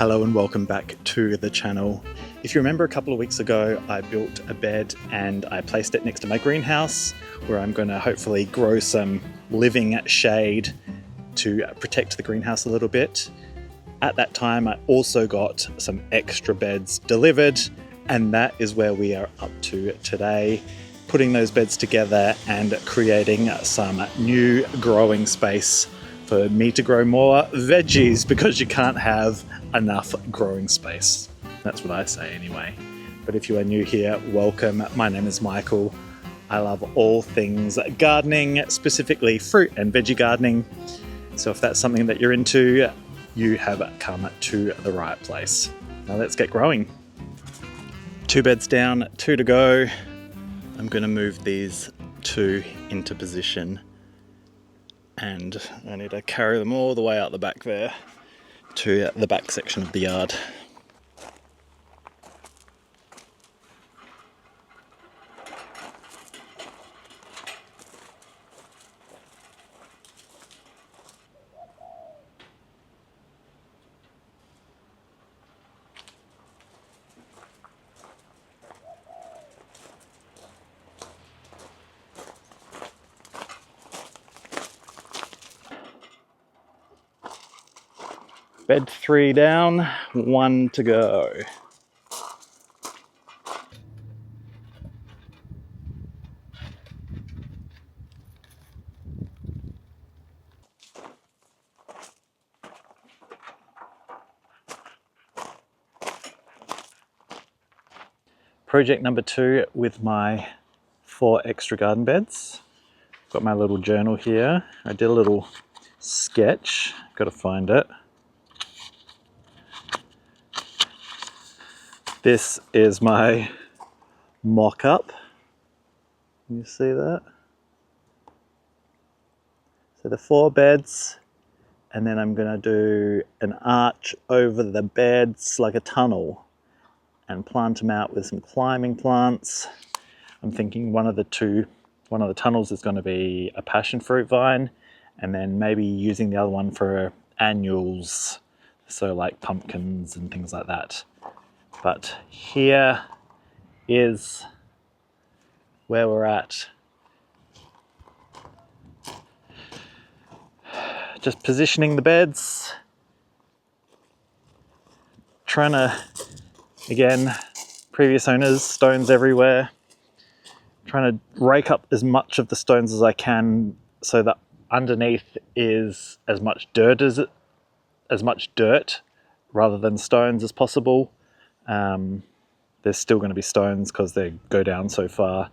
Hello and welcome back to the channel. If you remember, a couple of weeks ago I built a bed and I placed it next to my greenhouse where I'm going to hopefully grow some living shade to protect the greenhouse a little bit. At that time I also got some extra beds delivered, and that is where we are up to today, putting those beds together and creating some new growing space for me to grow more veggies, because you can't have enough growing space. That's what I say anyway. But if you are new here, welcome. My name is Michael. I love all things gardening, specifically fruit and veggie gardening. So if that's something that you're into, you have come to the right place. Now let's get growing. 2 beds down, 2 to go. I'm going to move these 2 into position, and I need to carry them all the way out the back there to the back section of the yard. Bed 3 down, 1 to go. Project number 2 with my 4 extra garden beds. Got my little journal here. I did a little sketch, got to find it. This is my mock-up. Can you see that? So the 4 beds, and then I'm going to do an arch over the beds like a tunnel and plant them out with some climbing plants. I'm thinking one of the tunnels is going to be a passion fruit vine, and then maybe using the other one for annuals, so like pumpkins and things like that. But here is where we're at. Just positioning the beds, trying to, again, previous owners, stones everywhere, trying to rake up as much of the stones as I can so that underneath is as much dirt rather than stones as possible. There's still going to be stones because they go down so far,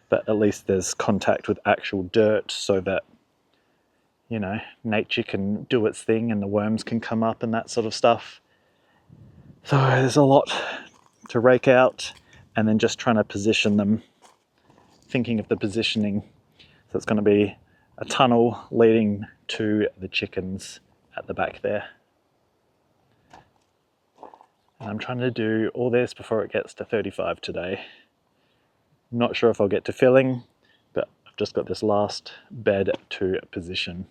but at least there's contact with actual dirt so that, you know, nature can do its thing and the worms can come up and that sort of stuff. So there's a lot to rake out, and then just trying to position them, thinking of the positioning. So it's going to be a tunnel leading to the chickens at the back there. And I'm trying to do all this before it gets to 35 today. Not sure if I'll get to filling, but I've just got this last bed to position.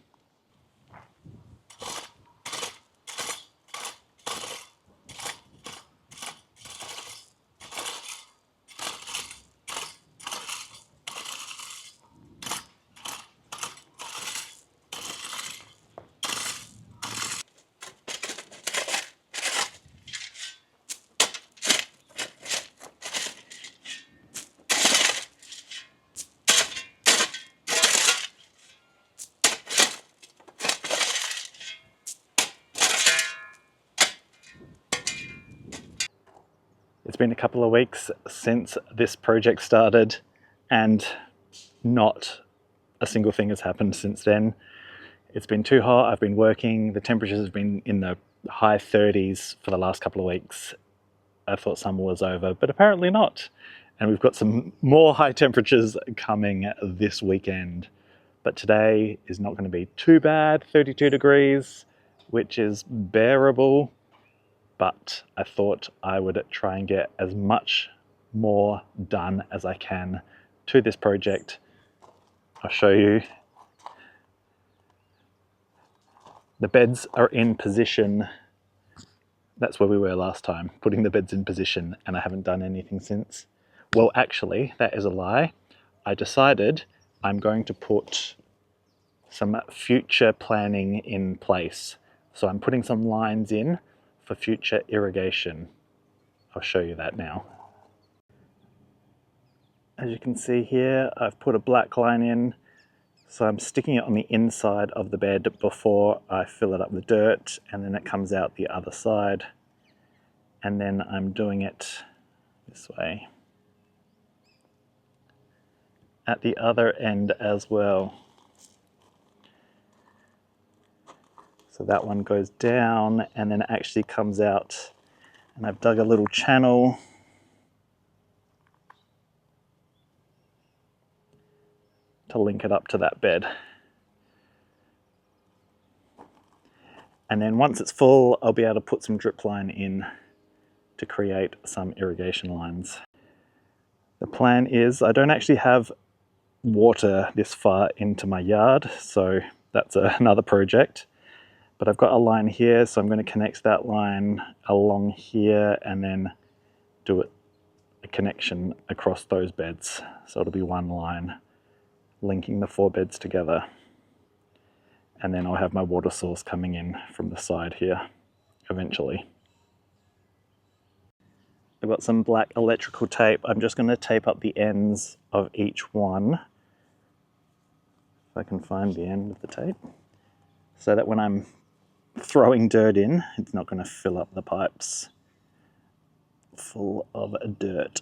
It's been a couple of weeks since this project started, and not a single thing has happened since then. It's been too hot, I've been working, the temperatures have been in the high 30s for the last couple of weeks. I thought summer was over, but apparently not. And we've got some more high temperatures coming this weekend. But today is not going to be too bad, 32 degrees, which is bearable. But I thought I would try and get as much more done as I can to this project. I'll show you. The beds are in position That's where we were last time, putting the beds in position, and I haven't done anything since. Well, actually, that is a lie. I decided I'm going to put some future planning in place. So I'm putting some lines in for future irrigation. I'll show you that now. As you can see here, I've put a black line in. So I'm sticking it on the inside of the bed before I fill it up with dirt, and then it comes out the other side. And then I'm doing it this way at the other end as well. So that one goes down and then it actually comes out, and I've dug a little channel to link it up to that bed. And then once it's full, I'll be able to put some drip line in to create some irrigation lines. The plan is I don't actually have water this far into my yard, so that's another project. But I've got a line here, so I'm going to connect that line along here and then do a connection across those beds. So it'll be one line linking the 4 beds together. And then I'll have my water source coming in from the side here eventually. I've got some black electrical tape. I'm just going to tape up the ends of each one. If I can find the end of the tape. So that when I'm throwing dirt in, it's not going to fill up the pipes full of dirt.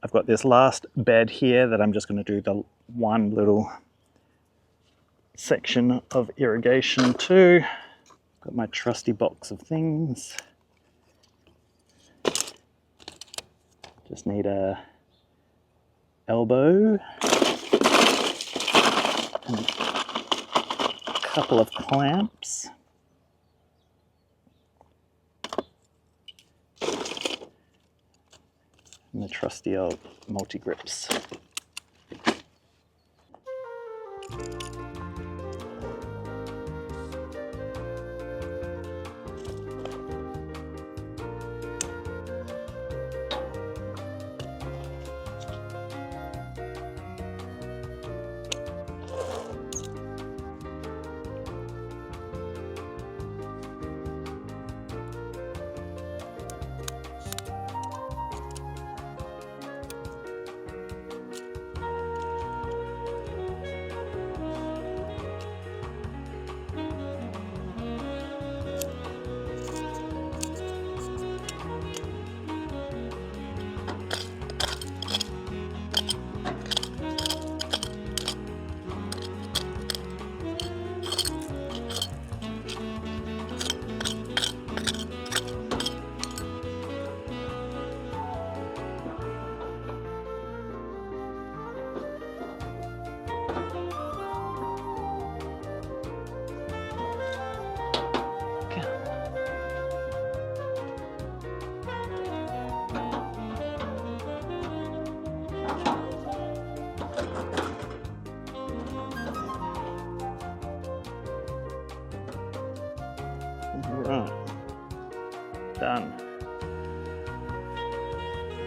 I've got this last bed here that I'm just going to do the one little section of irrigation to. Got my trusty box of things. Just need a elbow and a couple of clamps. And the trusty old multi-grips. Right, done.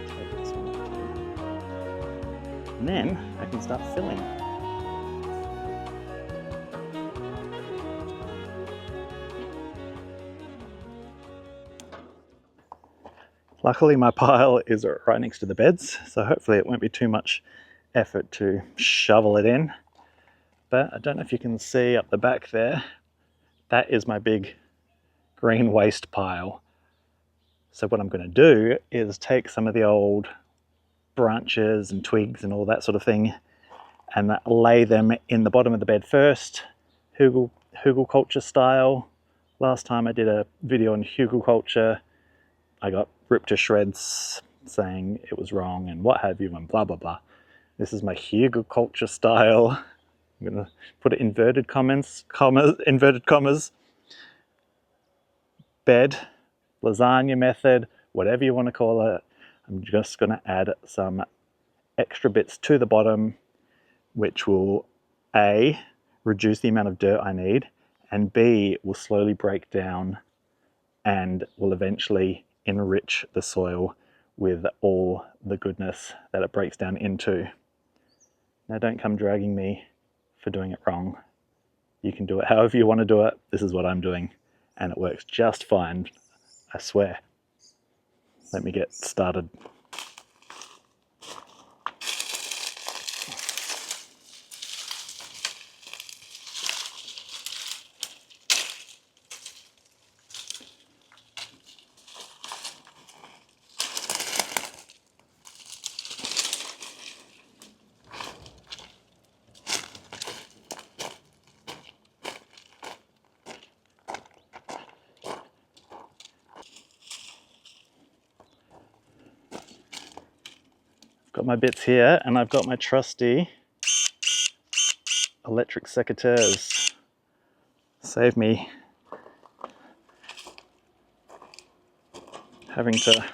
Take this one too. And then I can start filling. Luckily my pile is right next to the beds, so hopefully it won't be too much effort to shovel it in. But I don't know if you can see up the back there, that is my big green waste pile. So what I'm going to do is take some of the old branches and twigs and all that sort of thing and lay them in the bottom of the bed first, hugelkultur style. Last time I did a video on hugelkultur, I got ripped to shreds saying it was wrong and what have you and blah blah blah. This is my hugelkultur style. I'm going to put it inverted commas, bed, lasagna method, whatever you want to call it. I'm just going to add some extra bits to the bottom, which will A, reduce the amount of dirt I need, and B, will slowly break down and will eventually enrich the soil with all the goodness that it breaks down into. Now don't come dragging me for doing it wrong. You can do it however you want to do it. This is what I'm doing, and it works just fine, I swear. Let me get started. Got my bits here, and I've got my trusty electric secateurs. Save me having to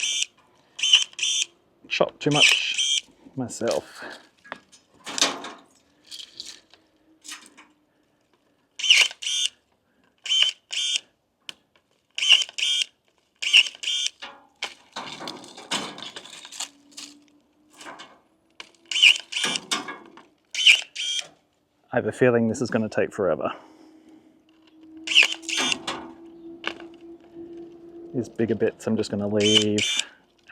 chop too much myself. I have a feeling this is going to take forever. These bigger bits I'm just going to leave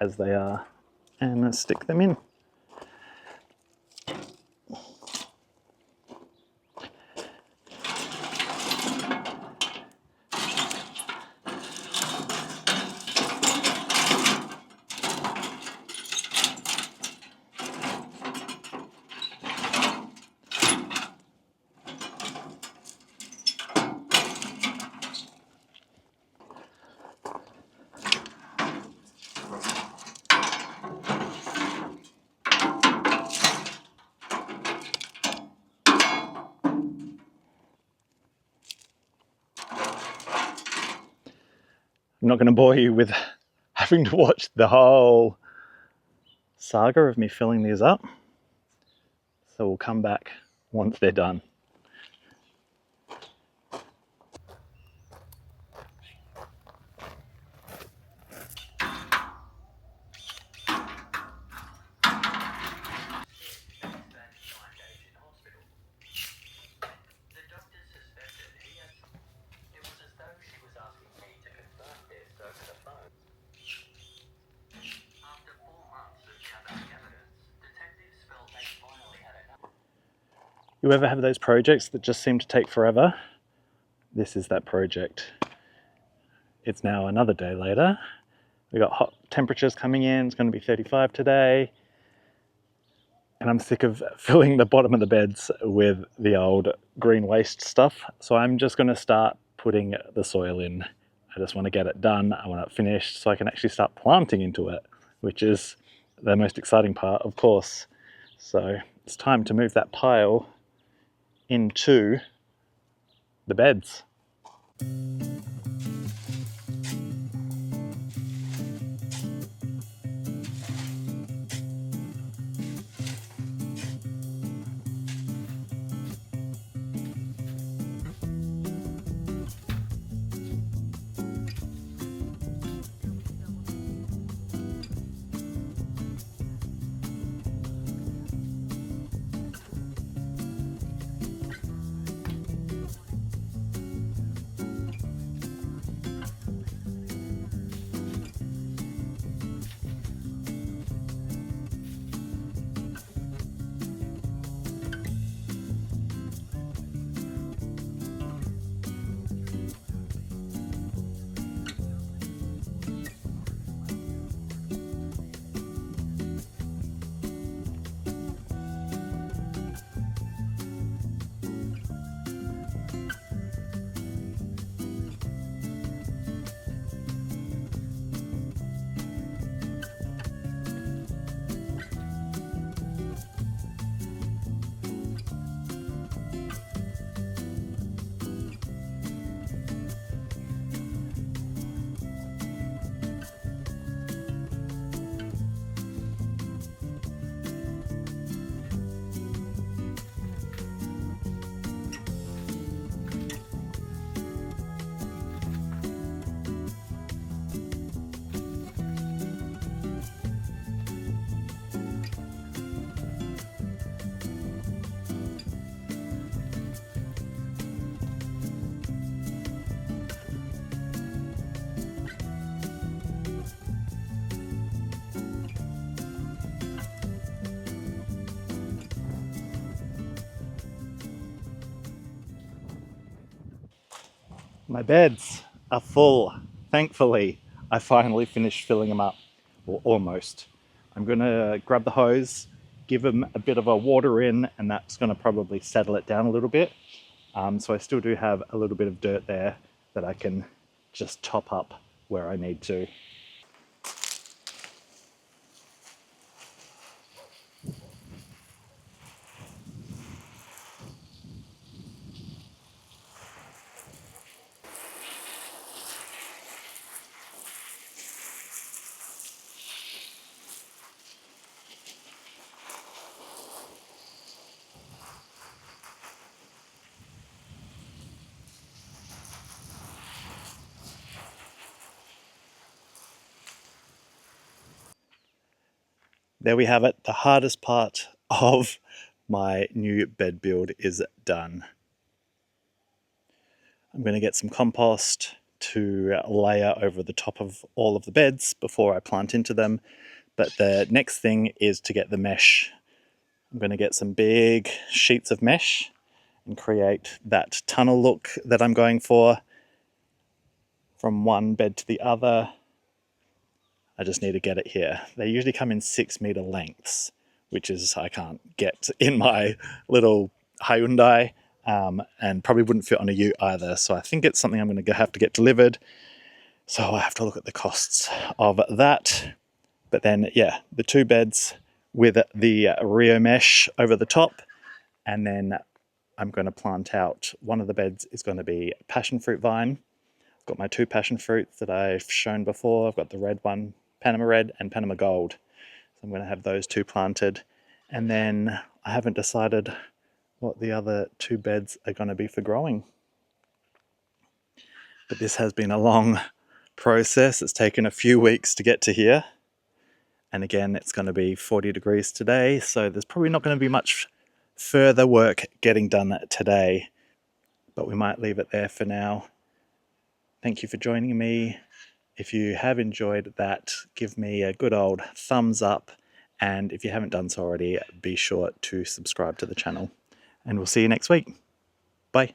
as they are and stick them in. I'm not going to bore you with having to watch the whole saga of me filling these up. So we'll come back once they're done. You ever have those projects that just seem to take forever? This is that project. It's now another day later. We got hot temperatures coming in. It's going to be 35 today. And I'm sick of filling the bottom of the beds with the old green waste stuff. So I'm just going to start putting the soil in. I just want to get it done. I want it finished so I can actually start planting into it, which is the most exciting part, of course. So it's time to move that pile into the beds. My beds are full. Thankfully, I finally finished filling them up, or almost. I'm gonna grab the hose, give them a bit of a water in, and that's gonna probably settle it down a little bit. So I still do have a little bit of dirt there that I can just top up where I need to. There we have it. The hardest part of my new bed build is done. I'm going to get some compost to layer over the top of all of the beds before I plant into them. But the next thing is to get the mesh. I'm going to get some big sheets of mesh and create that tunnel look that I'm going for from one bed to the other. I just need to get it here. They usually come in 6 meter lengths, which is I can't get in my little Hyundai, and probably wouldn't fit on a ute either. So I think it's something I'm going to have to get delivered. So I have to look at the costs of that. But then, yeah, the 2 beds with the Rio mesh over the top, and then I'm going to plant out. One of the beds is going to be passion fruit vine. I've got my 2 passion fruits that I've shown before. I've got the red one, Panama Red, and Panama Gold. So I'm going to have those 2 planted. And then I haven't decided what the other 2 beds are going to be for growing. But this has been a long process. It's taken a few weeks to get to here. And again, it's going to be 40 degrees today, so there's probably not going to be much further work getting done today, but we might leave it there for now. Thank you for joining me. If you have enjoyed that, give me a good old thumbs up, and if you haven't done so already, be sure to subscribe to the channel. And we'll see you next week. Bye.